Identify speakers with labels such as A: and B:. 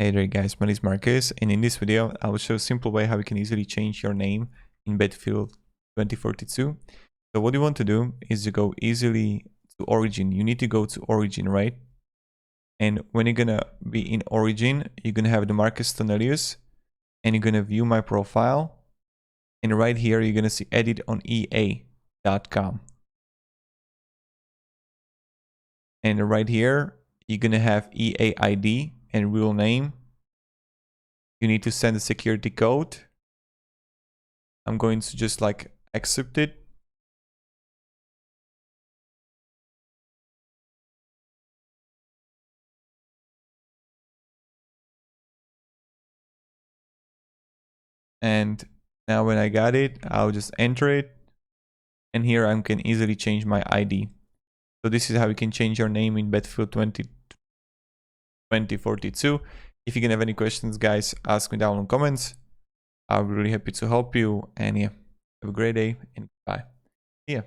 A: Hey there guys, my name is Marcus, and in this video I will show a simple way how you can easily change your name in Battlefield 2042. So what you want to do is you go easily to Origin. You need to go to Origin, right? And when you're gonna be in Origin, you're gonna have the Marcus Tonelius, and you're gonna view my profile. And right here you're gonna see edit on EA.com. And right here you're gonna have EA ID and real name. You need to send a security code. I'm going to just like accept it. And now when I got it, I'll just enter it. And here I can easily change my ID. So this is how you can change your name in Battlefield 2042. If you can have any questions, guys, ask me down in the comments. I'll be really happy to help you. And yeah, have a great day and bye. Yeah.